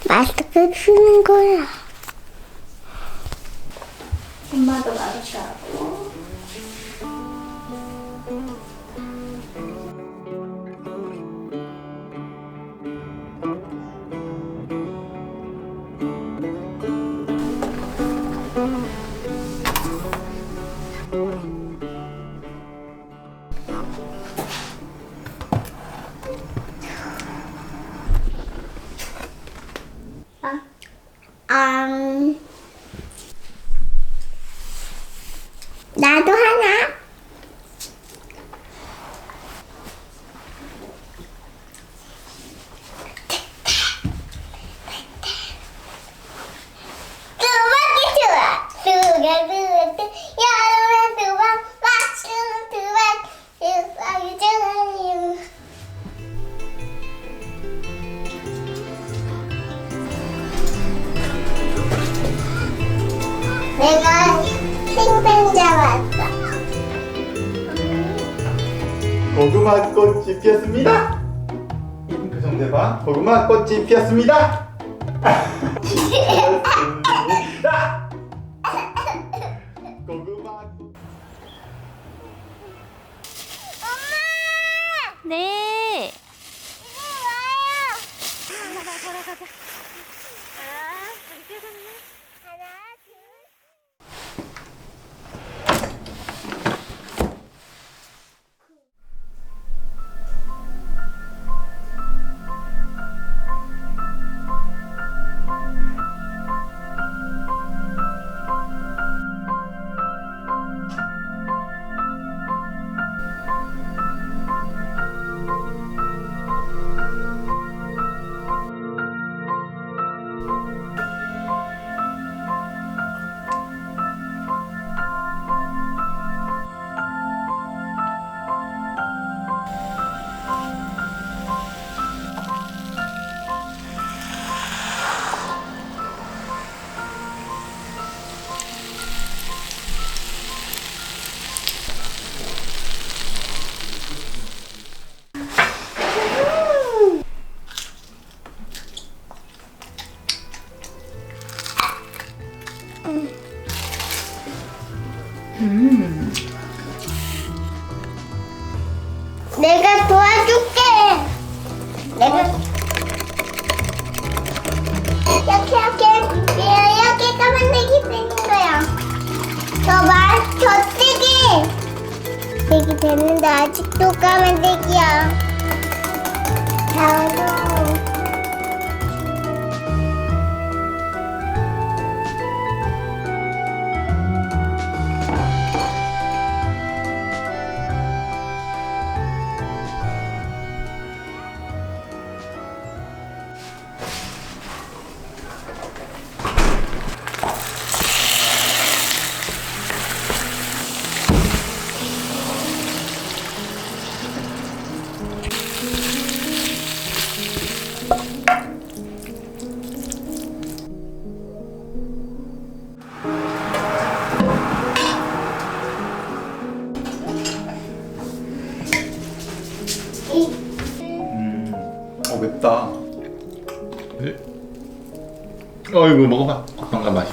마스크 쓰는 거야. 엄마도 마스크 하고. 나도 하나. 두 바퀴 좋아. 여름에 두 번, 맛있는 두 바퀴 좋아요. 내가 생선자 왔어. 고구마 꽃이 피었습니다. 이쁜 표정 대봐. 고구마 꽃이 피었습니다. 피었습니다. 고구마. 네. 이리 와요. 걸어가자. 하나, 둘. 내가 도와줄게. 내가 이렇게 까만색이 되는 거야. 더 세게. 색이 됐는데 아직도 까만색이야. 다음으로. 맵다. 이거 먹어봐. 건강 맛이.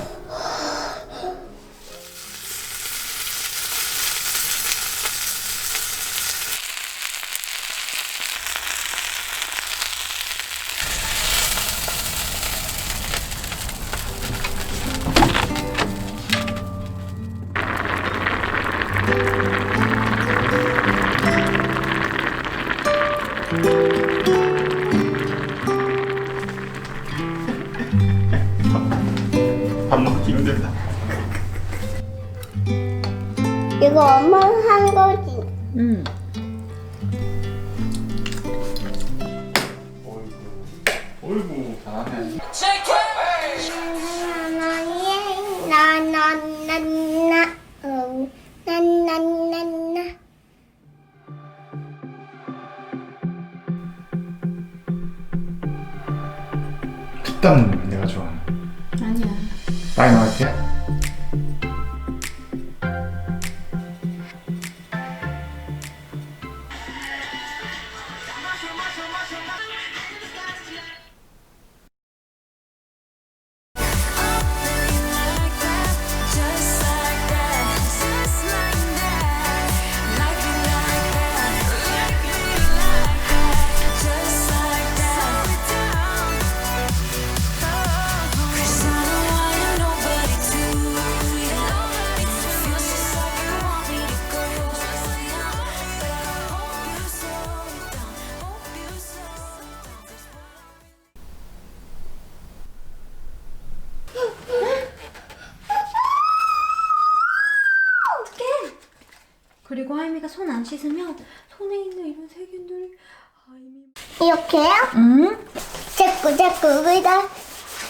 밥 먹기 힘들다. 이거 엄마가 한 거지. 어이구, 어이구 잘하네. 나나나나 나나나나 뒷담은 내가 좋아하는. 아니야. 다이너마이트야? 그리고 하임이가 손 안 씻으면 손에 있는 이런 세균들이 하임이. 이렇게요? 응? 자꾸 그다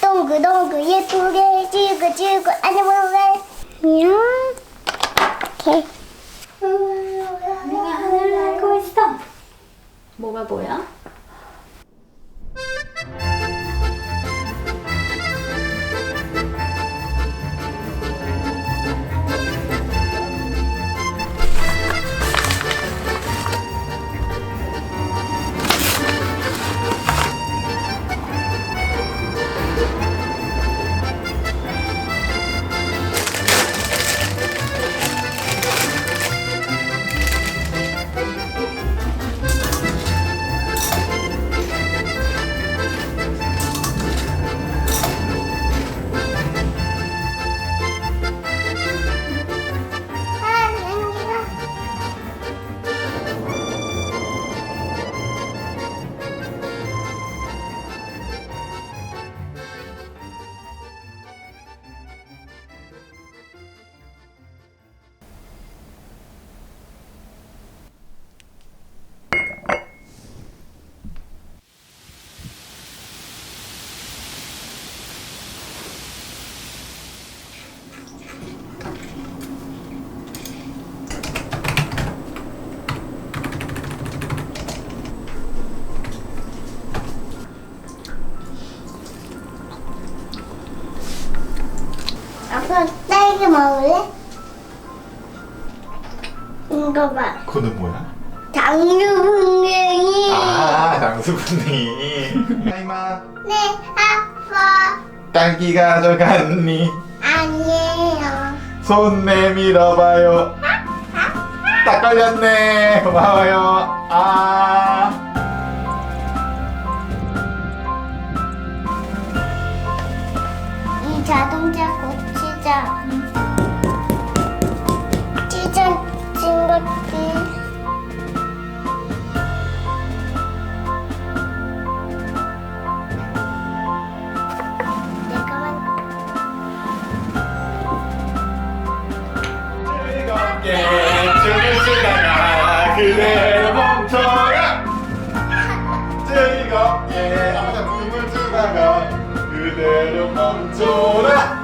동글동글 예쁘게 지그지그 아주 뭐래 이렇게 내가 하늘을 날고 있어. 뭐가 보여? 아빠 딸기 먹을래? 이거 봐 그거는 뭐야? 당류분명히 아 장수분이. 하이마 네 아빠 딸기 가져갔니? 아니에요 손 내밀어봐요. 딱 걸렸네. 고마워요. 아. 이 자동차 고치자 찢어진 것들 내가 즐겁게 춤을 추다가 그대로 멈춰라. 즐겁게 아무튼 춤을 추다가 그대로 멈춰라.